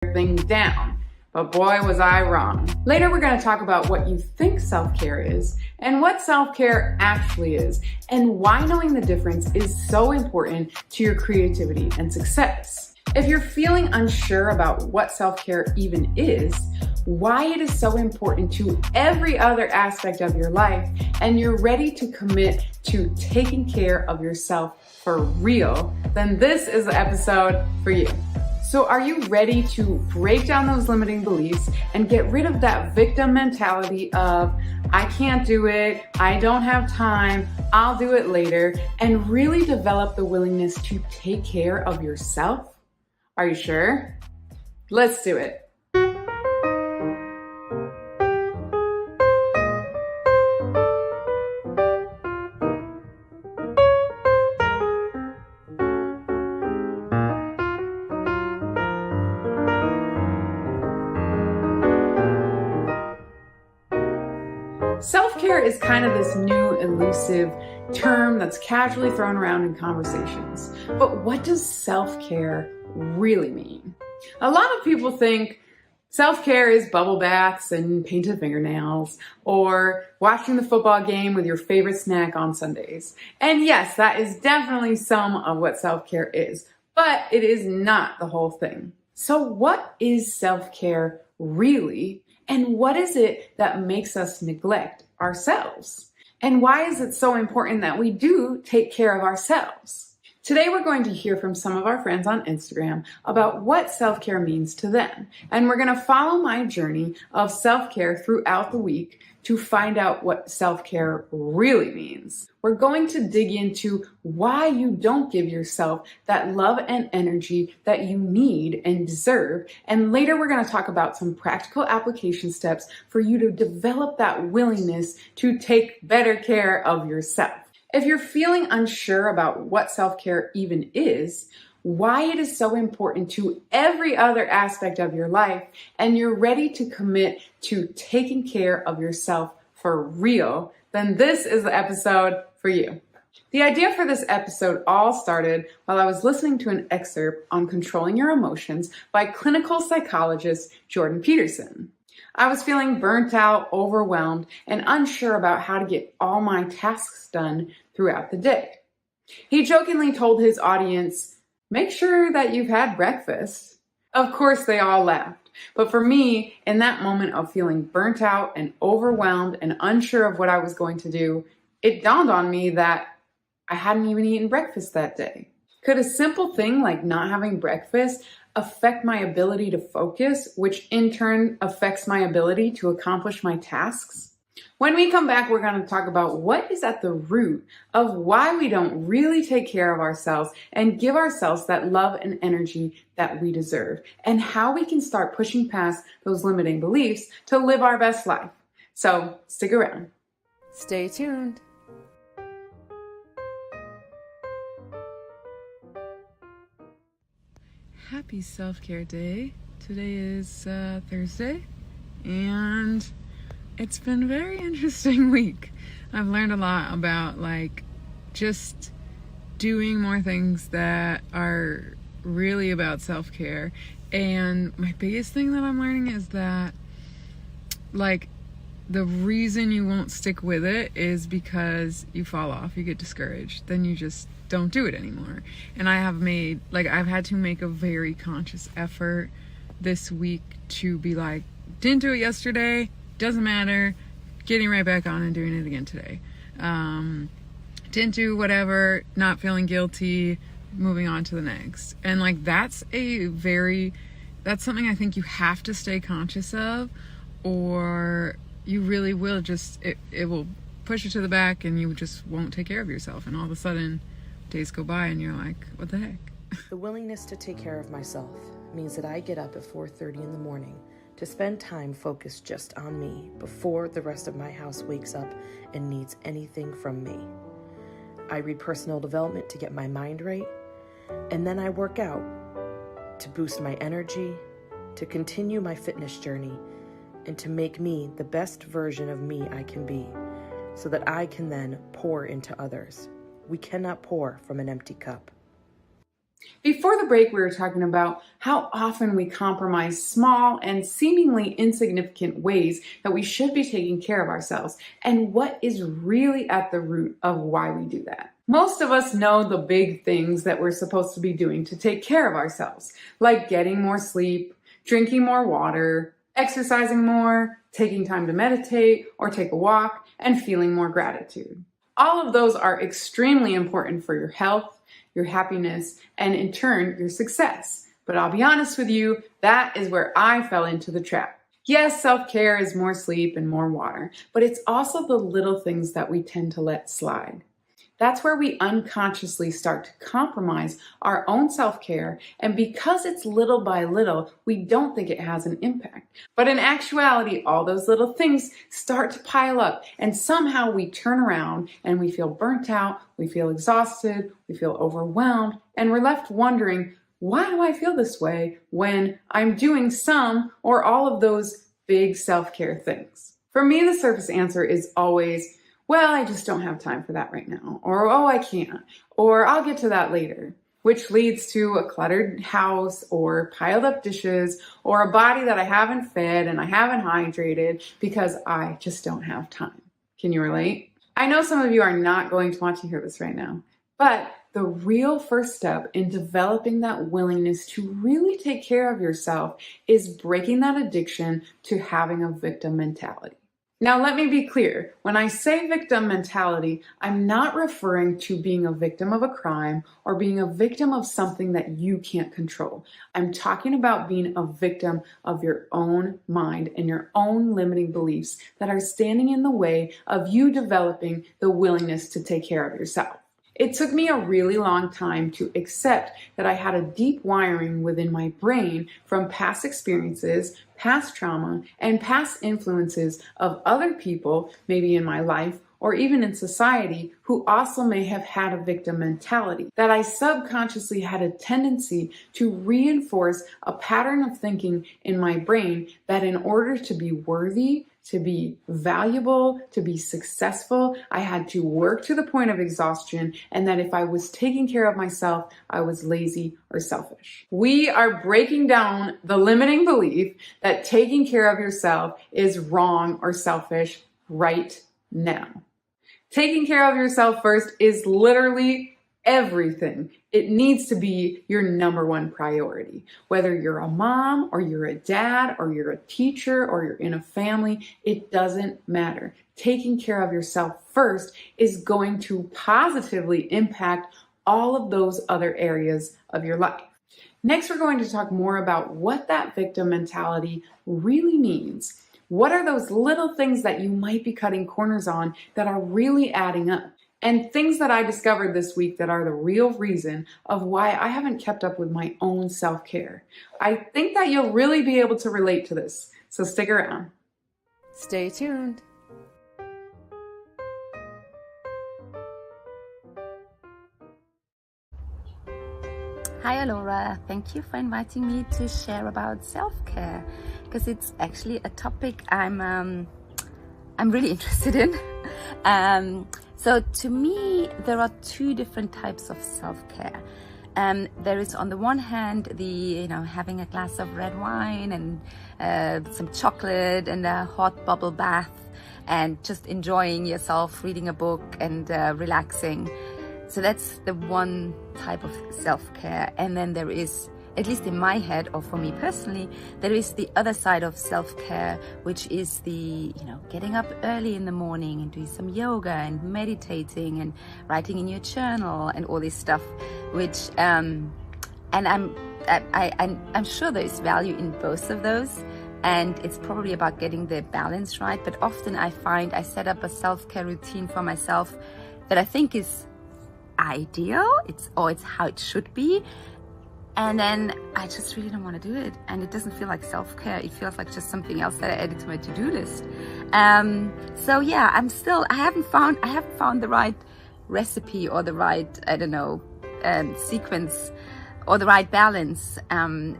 things down. But boy, was I wrong. Later, we're going to talk about what you think self-care is and what self-care actually is and why knowing the difference is so important to your creativity and success. If you're feeling unsure about what self-care even is, why it is so important to every other aspect of your life, and you're ready to commit to taking care of yourself for real, then this is the episode for you. So are you ready to break down those limiting beliefs and get rid of that victim mentality of, I can't do it, I don't have time, I'll do it later, and really develop the willingness to take care of yourself? Are you sure? Let's do it. Self-care is kind of this new elusive term that's casually thrown around in conversations. But what does self-care really mean? A lot of people think self-care is bubble baths and painted fingernails, or watching the football game with your favorite snack on Sundays. And yes, that is definitely some of what self-care is, but it is not the whole thing. So what is self-care really? And what is it that makes us neglect ourselves? And why is it so important that we do take care of ourselves? Today, we're going to hear from some of our friends on Instagram about what self-care means to them. And we're going to follow my journey of self-care throughout the week to find out what self-care really means. We're going to dig into why you don't give yourself that love and energy that you need and deserve. And later, we're going to talk about some practical application steps for you to develop that willingness to take better care of yourself. If you're feeling unsure about what self-care even is, why it is so important to every other aspect of your life, and you're ready to commit to taking care of yourself for real, then this is the episode for you. The idea for this episode all started while I was listening to an excerpt on controlling your emotions by clinical psychologist Jordan Peterson. I was feeling burnt out, overwhelmed, and unsure about how to get all my tasks done throughout the day. He jokingly told his audience, make sure that you've had breakfast. Of course, they all laughed. But for me, in that moment of feeling burnt out and overwhelmed and unsure of what I was going to do, it dawned on me that I hadn't even eaten breakfast that day. Could a simple thing like not having breakfast affect my ability to focus, which in turn affects my ability to accomplish my tasks? When we come back, we're going to talk about what is at the root of why we don't really take care of ourselves and give ourselves that love and energy that we deserve, and how we can start pushing past those limiting beliefs to live our best life. So stick around. Stay tuned. Happy self-care day. Today is Thursday, and it's been a very interesting week. I've learned a lot about just doing more things that are really about self-care. And my biggest thing that I'm learning is that the reason you won't stick with it is because you fall off, you get discouraged, then you just don't do it anymore. And I've had to make a very conscious effort this week to be didn't do it yesterday, doesn't matter, getting right back on and doing it again today. Didn't do whatever, not feeling guilty, moving on to the next. And that's something I think you have to stay conscious of, or you really will it will push you to the back and you just won't take care of yourself. And all of a sudden days go by and you're like, what the heck? The willingness to take care of myself means that I get up at 4:30 in the morning to spend time focused just on me before the rest of my house wakes up and needs anything from me. I read personal development to get my mind right, and then I work out to boost my energy, to continue my fitness journey, and to make me the best version of me I can be, so that I can then pour into others. We cannot pour from an empty cup. Before the break, we were talking about how often we compromise small and seemingly insignificant ways that we should be taking care of ourselves and what is really at the root of why we do that. Most of us know the big things that we're supposed to be doing to take care of ourselves, like getting more sleep, drinking more water, exercising more, taking time to meditate or take a walk, and feeling more gratitude. All of those are extremely important for your health, your happiness, and in turn, your success. But I'll be honest with you, that is where I fell into the trap. Yes, self-care is more sleep and more water, but it's also the little things that we tend to let slide. That's where we unconsciously start to compromise our own self-care, and because it's little by little, we don't think it has an impact. But in actuality, all those little things start to pile up, and somehow we turn around and we feel burnt out, we feel exhausted, we feel overwhelmed, and we're left wondering, why do I feel this way when I'm doing some or all of those big self-care things? For me, the surface answer is always, well, I just don't have time for that right now, or oh, I can't, or I'll get to that later, which leads to a cluttered house or piled up dishes or a body that I haven't fed and I haven't hydrated because I just don't have time. Can you relate? I know some of you are not going to want to hear this right now, but the real first step in developing that willingness to really take care of yourself is breaking that addiction to having a victim mentality. Now, let me be clear. When I say victim mentality, I'm not referring to being a victim of a crime or being a victim of something that you can't control. I'm talking about being a victim of your own mind and your own limiting beliefs that are standing in the way of you developing the willingness to take care of yourself. It took me a really long time to accept that I had a deep wiring within my brain from past experiences, past trauma, and past influences of other people, maybe in my life or even in society, who also may have had a victim mentality, that I subconsciously had a tendency to reinforce a pattern of thinking in my brain that in order to be worthy, to be valuable, to be successful, I had to work to the point of exhaustion, and that if I was taking care of myself, I was lazy or selfish. We are breaking down the limiting belief that taking care of yourself is wrong or selfish right now. Taking care of yourself first is literally everything. It needs to be your number one priority. Whether you're a mom or you're a dad or you're a teacher or you're in a family, it doesn't matter. Taking care of yourself first is going to positively impact all of those other areas of your life. Next, we're going to talk more about what that victim mentality really means. What are those little things that you might be cutting corners on that are really adding up? And things that I discovered this week that are the real reason of why I haven't kept up with my own self-care. I think that you'll really be able to relate to this, so stick around. Stay tuned. Hi Alaura, thank you for inviting me to share about self-care, because it's actually a topic I'm really interested in. So to me, there are two different types of self-care. There is on the one hand having a glass of red wine and some chocolate and a hot bubble bath and just enjoying yourself, reading a book and relaxing. So that's the one type of self-care. And then there is, at least in my head or for me personally, there is the other side of self-care, which is the, getting up early in the morning and doing some yoga and meditating and writing in your journal and all this stuff, which, and I'm sure there is value in both of those. And it's probably about getting the balance right. But often I find I set up a self-care routine for myself that I think is ideal, it's how it should be, and then I just really don't want to do it, and it doesn't feel like self-care. It feels like just something else that I added to my to-do list. So yeah, I haven't found the right recipe or the right sequence or the right balance.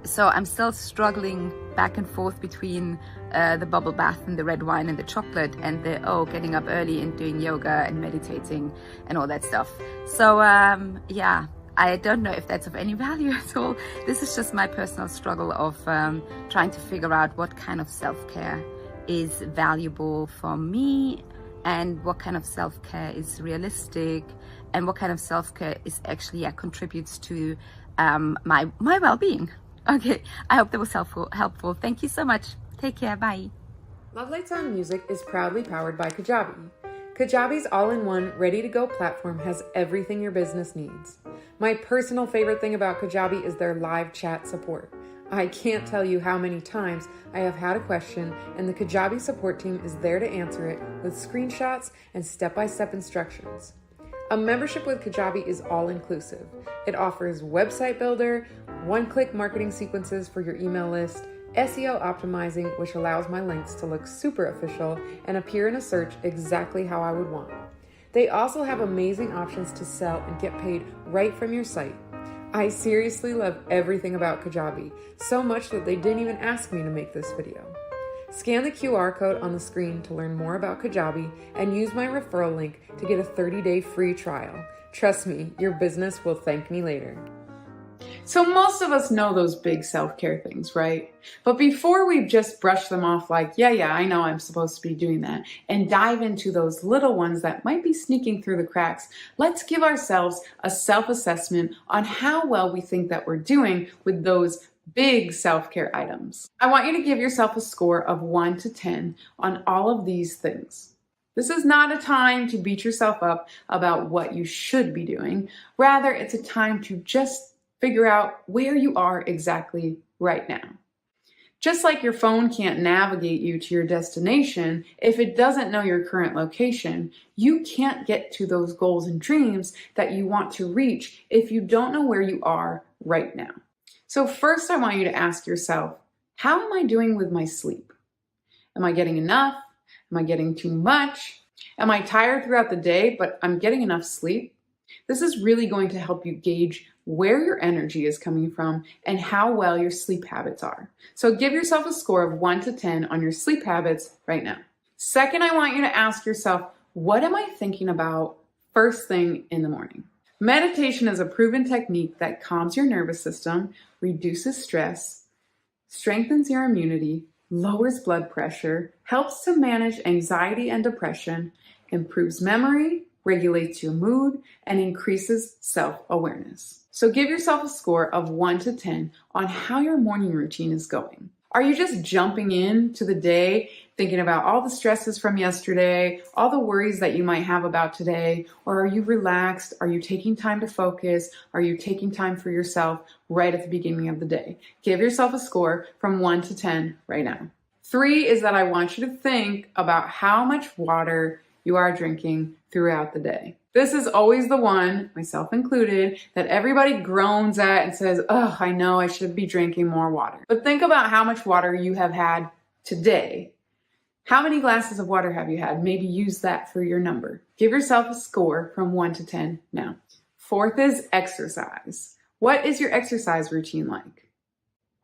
So I'm still struggling back and forth between the bubble bath and the red wine and the chocolate and the getting up early and doing yoga and meditating and all that stuff. So I don't know if that's of any value at all. This is just my personal struggle of trying to figure out what kind of self-care is valuable for me, and what kind of self-care is realistic, and what kind of self-care is actually contributes to my well-being. Okay, I hope that was helpful. Thank you so much. Take care. Bye. Love Lights On Music is proudly powered by Kajabi. Kajabi's all-in-one, ready-to-go platform has everything your business needs. My personal favorite thing about Kajabi is their live chat support. I can't tell you how many times I have had a question and the Kajabi support team is there to answer it with screenshots and step-by-step instructions. A membership with Kajabi is all-inclusive. It offers website builder, one-click marketing sequences for your email list, SEO optimizing, which allows my links to look super official and appear in a search exactly how I would want. They also have amazing options to sell and get paid right from your site. I seriously love everything about Kajabi, so much that they didn't even ask me to make this video. Scan the QR code on the screen to learn more about Kajabi and use my referral link to get a 30-day free trial. Trust me, your business will thank me later. So most of us know those big self-care things, right? But before we just brush them off like, yeah, I know I'm supposed to be doing that, and dive into those little ones that might be sneaking through the cracks, let's give ourselves a self-assessment on how well we think that we're doing with those big self-care items. I want you to give yourself a score of 1 to 10 on all of these things. This is not a time to beat yourself up about what you should be doing. Rather, it's a time to just figure out where you are exactly right now. Just like your phone can't navigate you to your destination, if it doesn't know your current location, you can't get to those goals and dreams that you want to reach if you don't know where you are right now. So first, I want you to ask yourself, how am I doing with my sleep? Am I getting enough? Am I getting too much? Am I tired throughout the day, but I'm getting enough sleep? This is really going to help you gauge where your energy is coming from and how well your sleep habits are. So give yourself a score of 1 to 10 on your sleep habits right now. Second, I want you to ask yourself, what am I thinking about first thing in the morning? Meditation is a proven technique that calms your nervous system, reduces stress, strengthens your immunity, lowers blood pressure, helps to manage anxiety and depression, improves memory, regulates your mood, and increases self-awareness. So give yourself a score of 1 to 10 on how your morning routine is going. Are you just jumping into the day thinking about all the stresses from yesterday, all the worries that you might have about today, or are you relaxed? Are you taking time to focus? Are you taking time for yourself right at the beginning of the day? Give yourself a score from 1 to 10 right now. 3 is that I want you to think about how much water you are drinking throughout the day. This is always the one, myself included, that everybody groans at and says, oh, I know I should be drinking more water. But think about how much water you have had today. How many glasses of water have you had? Maybe use that for your number. Give yourself a score from 1 to 10 now. 4th is exercise. What is your exercise routine like?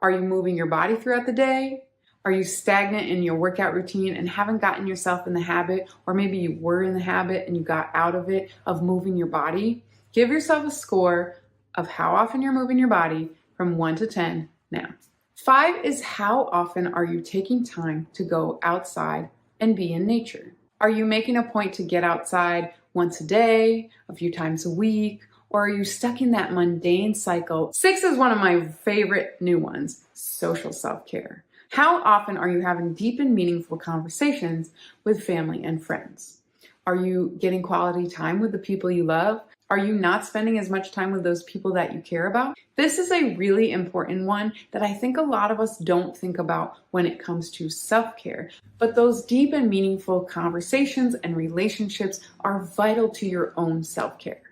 Are you moving your body throughout the day? Are you stagnant in your workout routine and haven't gotten yourself in the habit, or maybe you were in the habit and you got out of it, of moving your body? Give yourself a score of how often you're moving your body from 1 to 10 now. 5 is how often are you taking time to go outside and be in nature? Are you making a point to get outside once a day, a few times a week, or are you stuck in that mundane cycle? 6 is one of my favorite new ones, social self-care. How often are you having deep and meaningful conversations with family and friends? Are you getting quality time with the people you love? Are you not spending as much time with those people that you care about? This is a really important one that I think a lot of us don't think about when it comes to self-care. But those deep and meaningful conversations and relationships are vital to your own self-care.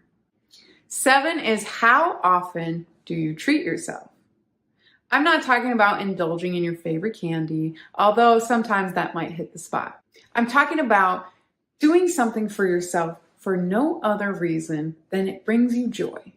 7 is how often do you treat yourself? I'm not talking about indulging in your favorite candy, although sometimes that might hit the spot. I'm talking about doing something for yourself for no other reason than it brings you joy.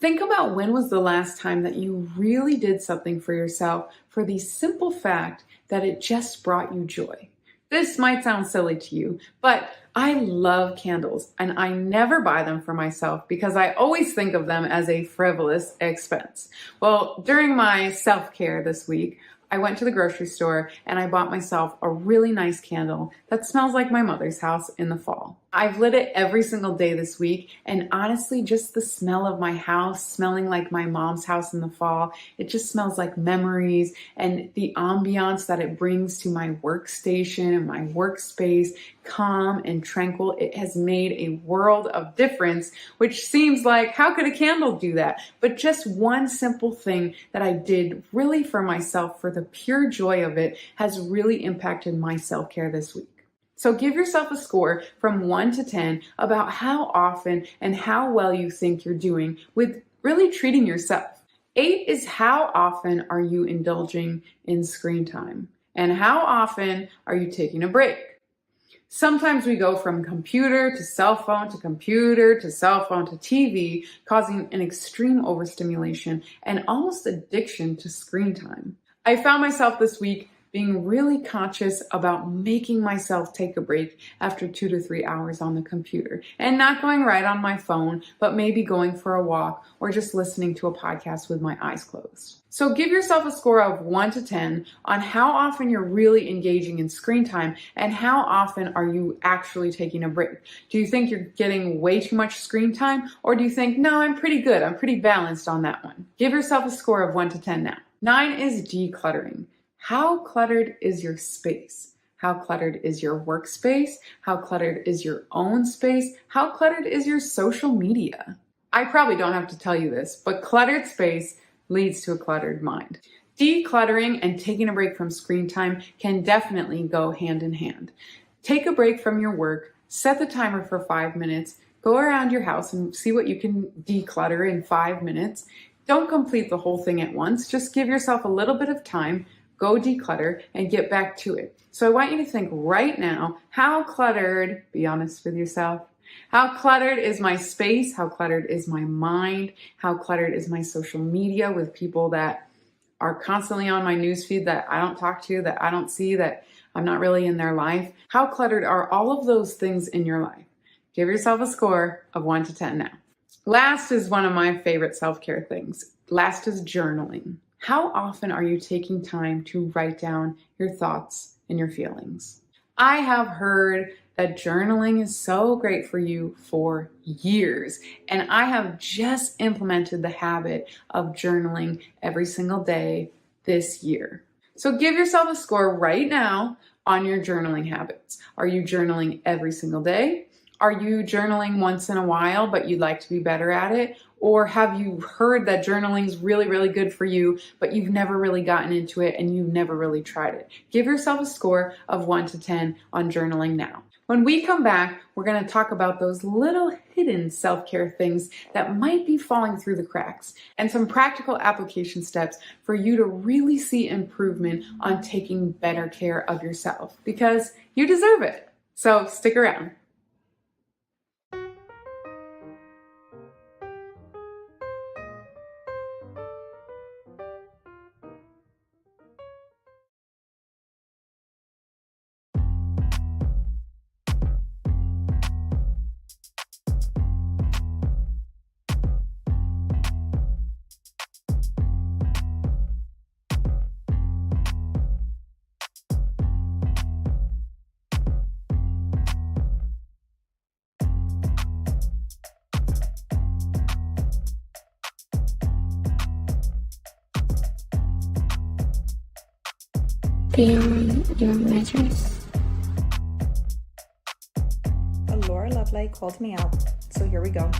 Think about when was the last time that you really did something for yourself for the simple fact that it just brought you joy. This might sound silly to you, but I love candles and I never buy them for myself because I always think of them as a frivolous expense. Well, during my self-care this week, I went to the grocery store and I bought myself a really nice candle that smells like my mother's house in the fall. I've lit it every single day this week, and honestly, just the smell of my house smelling like my mom's house in the fall, it just smells like memories, and the ambiance that it brings to my workstation and my workspace, calm and tranquil, it has made a world of difference, which seems like, how could a candle do that? But just one simple thing that I did really for myself, for the pure joy of it, has really impacted my self-care this week. So give yourself a score from 1 to 10 about how often and how well you think you're doing with really treating yourself. 8 is how often are you indulging in screen time? And how often are you taking a break? Sometimes we go from computer to cell phone to computer to cell phone to TV, causing an extreme overstimulation and almost addiction to screen time. I found myself this week being really conscious about making myself take a break after 2 to 3 hours on the computer and not going right on my phone, but maybe going for a walk or just listening to a podcast with my eyes closed. So give yourself a score of 1 to 10 on how often you're really engaging in screen time and how often are you actually taking a break. Do you think you're getting way too much screen time, or do you think, no, I'm pretty good, I'm pretty balanced on that one? Give yourself a score of 1 to 10 now. 9 is decluttering. How cluttered is your space? How cluttered is your workspace? How cluttered is your own space? How cluttered is your social media? I probably don't have to tell you this, but cluttered space leads to a cluttered mind. Decluttering and taking a break from screen time can definitely go hand in hand. Take a break from your work, set the timer for 5 minutes, go around your house and see what you can declutter in 5 minutes. Don't complete the whole thing at once, just give yourself a little bit of time. Go declutter and get back to it. So I want you to think right now, how cluttered, be honest with yourself, how cluttered is my space? How cluttered is my mind? How cluttered is my social media with people that are constantly on my newsfeed that I don't talk to, that I don't see, that I'm not really in their life? How cluttered are all of those things in your life? Give yourself a score of 1 to 10 now. Last is one of my favorite self-care things. Last is journaling. How often are you taking time to write down your thoughts and your feelings? I have heard that journaling is so great for you for years, and I have just implemented the habit of journaling every single day this year. So give yourself a score right now on your journaling habits. Are you journaling every single day? Are you journaling once in a while, but you'd like to be better at it? Or have you heard that journaling is really, really good for you, but you've never really gotten into it and you've never really tried it? Give yourself a score of 1 to 10 on journaling now. When we come back, we're going to talk about those little hidden self-care things that might be falling through the cracks and some practical application steps for you to really see improvement on taking better care of yourself, because you deserve it. So stick around. Beyond your mattress. Alaura Lovelight called me out, so here we go.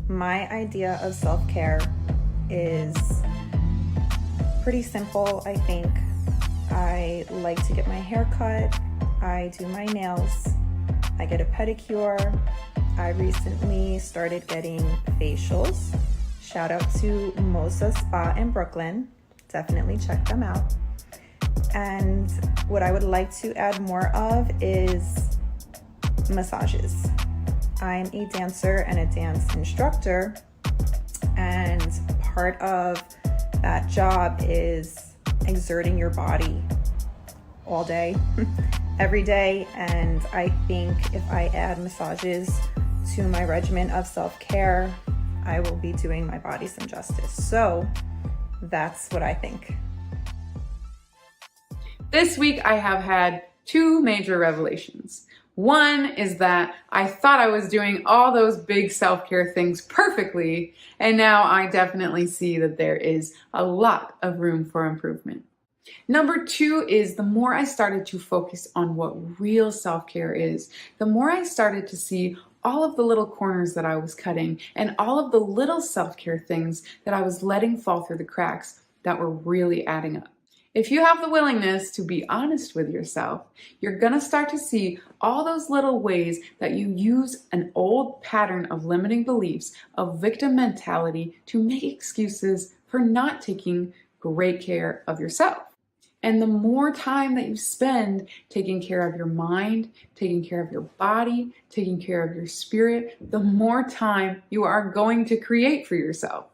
My idea of self-care is pretty simple, I think. I like to get my hair cut, I do my nails, I get a pedicure. I recently started getting facials. Shout out to Mosa Spa in Brooklyn. Definitely check them out. And what I would like to add more of is massages. I'm a dancer and a dance instructor, and part of that job is exerting your body all day, every day. And I think if I add massages to my regimen of self-care, I will be doing my body some justice. So that's what I think. This week I have had two major revelations. One is that I thought I was doing all those big self-care things perfectly, and now I definitely see that there is a lot of room for improvement. Number two is the more I started to focus on what real self-care is, the more I started to see all of the little corners that I was cutting and all of the little self-care things that I was letting fall through the cracks that were really adding up. If you have the willingness to be honest with yourself, you're going to start to see all those little ways that you use an old pattern of limiting beliefs, of victim mentality, to make excuses for not taking great care of yourself. And the more time that you spend taking care of your mind, taking care of your body, taking care of your spirit, the more time you are going to create for yourself.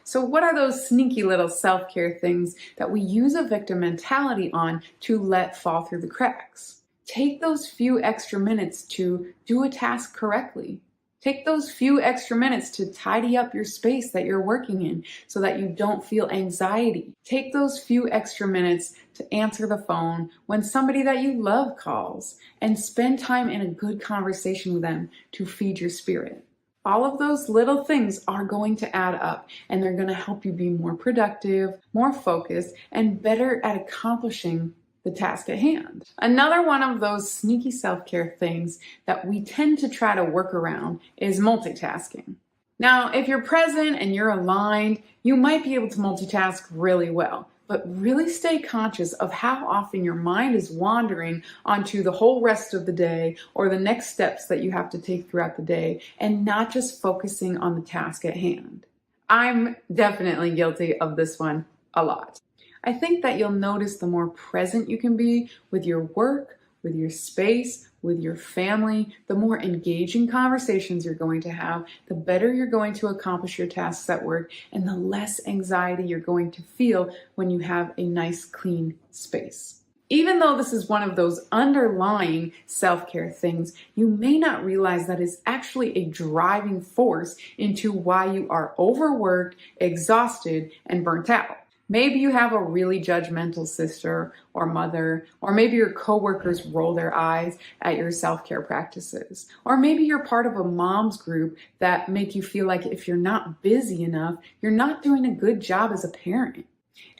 So what are those sneaky little self-care things that we use a victim mentality on to let fall through the cracks? Take those few extra minutes to do a task correctly. Take those few extra minutes to tidy up your space that you're working in so that you don't feel anxiety. Take those few extra minutes to answer the phone when somebody that you love calls, and spend time in a good conversation with them to feed your spirit. All of those little things are going to add up, and they're going to help you be more productive, more focused, and better at accomplishing the task at hand. Another one of those sneaky self-care things that we tend to try to work around is multitasking. Now, if you're present and you're aligned, you might be able to multitask really well. But really stay conscious of how often your mind is wandering onto the whole rest of the day or the next steps that you have to take throughout the day, and not just focusing on the task at hand. I'm definitely guilty of this one a lot. I think that you'll notice the more present you can be with your work, with your space, with your family, the more engaging conversations you're going to have, the better you're going to accomplish your tasks at work, and the less anxiety you're going to feel when you have a nice, clean space. Even though this is one of those underlying self-care things, you may not realize that it's actually a driving force into why you are overworked, exhausted, and burnt out. Maybe you have a really judgmental sister or mother, or maybe your coworkers roll their eyes at your self-care practices. Or maybe you're part of a mom's group that make you feel like if you're not busy enough, you're not doing a good job as a parent.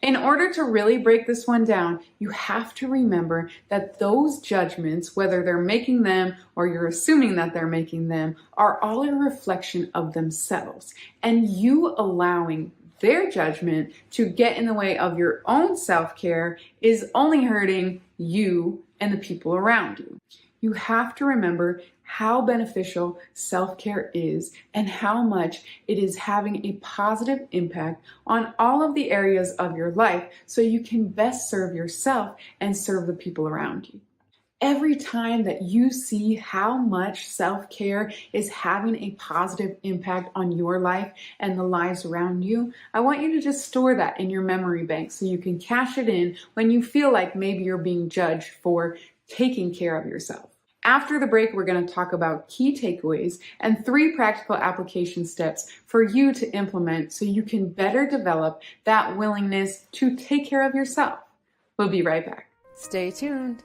In order to really break this one down, you have to remember that those judgments, whether they're making them or you're assuming that they're making them, are all a reflection of themselves. And you allowing their judgment to get in the way of your own self-care is only hurting you and the people around you. You have to remember how beneficial self-care is and how much it is having a positive impact on all of the areas of your life so you can best serve yourself and serve the people around you. Every time that you see how much self-care is having a positive impact on your life and the lives around you, I want you to just store that in your memory bank so you can cash it in when you feel like maybe you're being judged for taking care of yourself. After the break, we're going to talk about key takeaways and 3 practical application steps for you to implement so you can better develop that willingness to take care of yourself. We'll be right back. Stay tuned.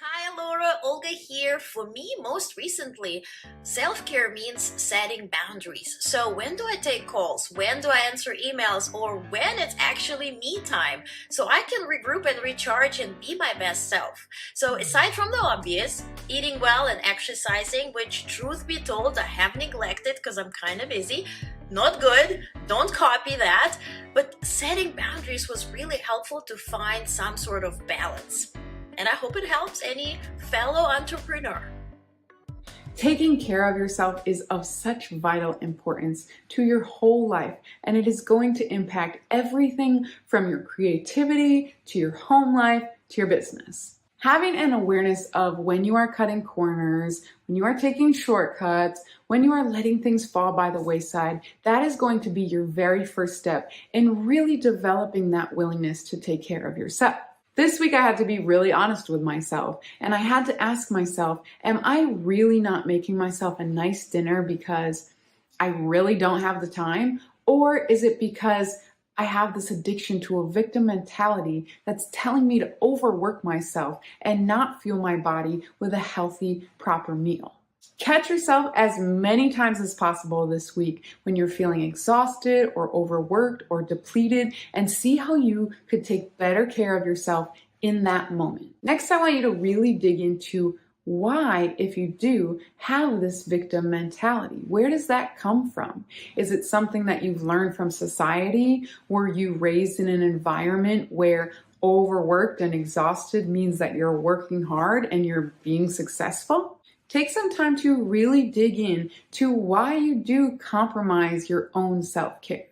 Hi, Alaura, Olga here. For me, most recently, self-care means setting boundaries. So when do I take calls? When do I answer emails? Or when it's actually me time? So I can regroup and recharge and be my best self. So aside from the obvious, eating well and exercising, which truth be told, I have neglected because I'm kind of busy. Not good, don't copy that. But setting boundaries was really helpful to find some sort of balance. And I hope it helps any fellow entrepreneur. Taking care of yourself is of such vital importance to your whole life, and it is going to impact everything from your creativity to your home life to your business. Having an awareness of when you are cutting corners, when you are taking shortcuts, when you are letting things fall by the wayside, that is going to be your very first step in really developing that willingness to take care of yourself. This week I had to be really honest with myself, and I had to ask myself, am I really not making myself a nice dinner because I really don't have the time? Or is it because I have this addiction to a victim mentality that's telling me to overwork myself and not fuel my body with a healthy, proper meal? Catch yourself as many times as possible this week when you're feeling exhausted or overworked or depleted, and see how you could take better care of yourself in that moment. Next, I want you to really dig into why, if you do have this victim mentality, where does that come from? Is it something that you've learned from society? Were you raised in an environment where overworked and exhausted means that you're working hard and you're being successful? Take some time to really dig in to why you do compromise your own self-care.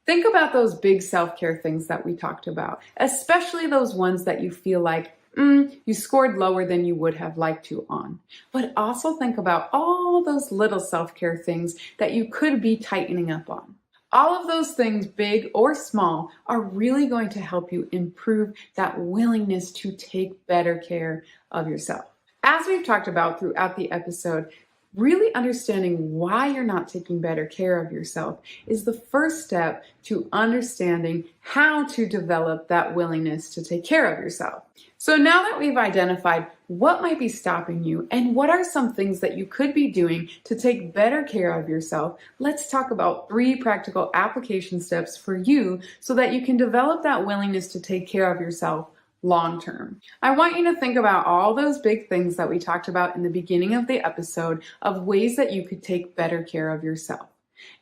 Think about those big self-care things that we talked about, especially those ones that you feel like you scored lower than you would have liked to on. But also think about all those little self-care things that you could be tightening up on. All of those things, big or small, are really going to help you improve that willingness to take better care of yourself. As we've talked about throughout the episode, really understanding why you're not taking better care of yourself is the first step to understanding how to develop that willingness to take care of yourself. So now that we've identified what might be stopping you and what are some things that you could be doing to take better care of yourself, let's talk about 3 practical application steps for you so that you can develop that willingness to take care of yourself long term. I want you to think about all those big things that we talked about in the beginning of the episode of ways that you could take better care of yourself.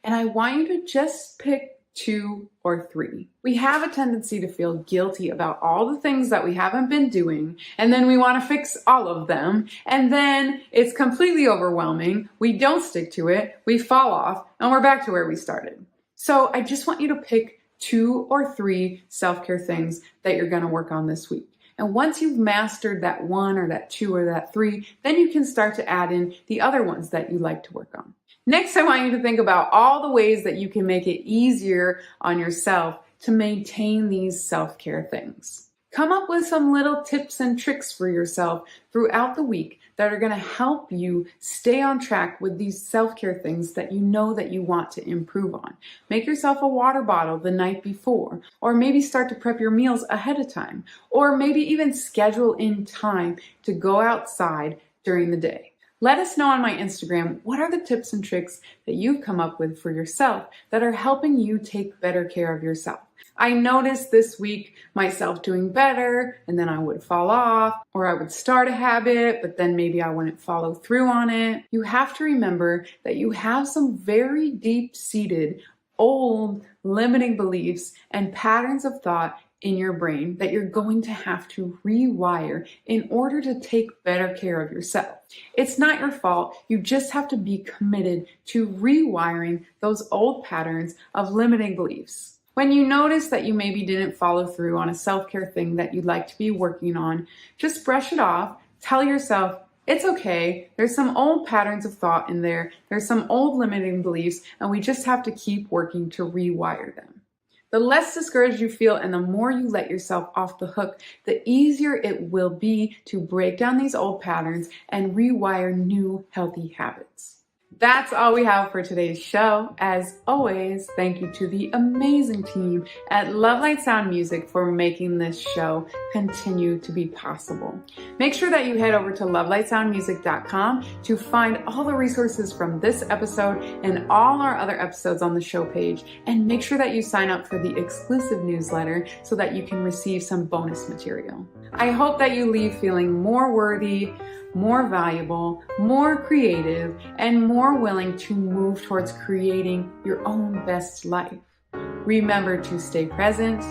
And I want you to just pick 2 or 3. We have a tendency to feel guilty about all the things that we haven't been doing, and then we want to fix all of them, and then it's completely overwhelming. We don't stick to it, we fall off, and we're back to where we started. So I just want you to pick 2 or 3 self-care things that you're going to work on this week. And once you've mastered that 1 or that 2 or that 3, then you can start to add in the other ones that you like to work on. Next, I want you to think about all the ways that you can make it easier on yourself to maintain these self-care things. Come up with some little tips and tricks for yourself throughout the week that are going to help you stay on track with these self-care things that you know that you want to improve on. Make yourself a water bottle the night before, or maybe start to prep your meals ahead of time, or maybe even schedule in time to go outside during the day. Let us know on my Instagram what are the tips and tricks that you've come up with for yourself that are helping you take better care of yourself. I noticed this week myself doing better, and then I would fall off, or I would start a habit, but then maybe I wouldn't follow through on it. You have to remember that you have some very deep-seated, old, limiting beliefs and patterns of thought in your brain that you're going to have to rewire in order to take better care of yourself. It's not your fault. You just have to be committed to rewiring those old patterns of limiting beliefs. When you notice that you maybe didn't follow through on a self-care thing that you'd like to be working on, just brush it off. Tell yourself, it's okay. There's some old patterns of thought in there. There's some old limiting beliefs, and we just have to keep working to rewire them. The less discouraged you feel and the more you let yourself off the hook, the easier it will be to break down these old patterns and rewire new healthy habits. That's all we have for today's show. As always, thank you to the amazing team at Love Light Sound Music for making this show continue to be possible. Make sure that you head over to lovelightsoundmusic.com to find all the resources from this episode and all our other episodes on the show page. And make sure that you sign up for the exclusive newsletter so that you can receive some bonus material. I hope that you leave feeling more worthy, more valuable, more creative, and more willing to move towards creating your own best life. Remember to stay present,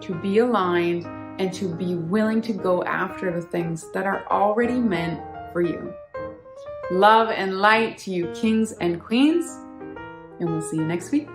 to be aligned, and to be willing to go after the things that are already meant for you. Love and light to you kings and queens, and we'll see you next week.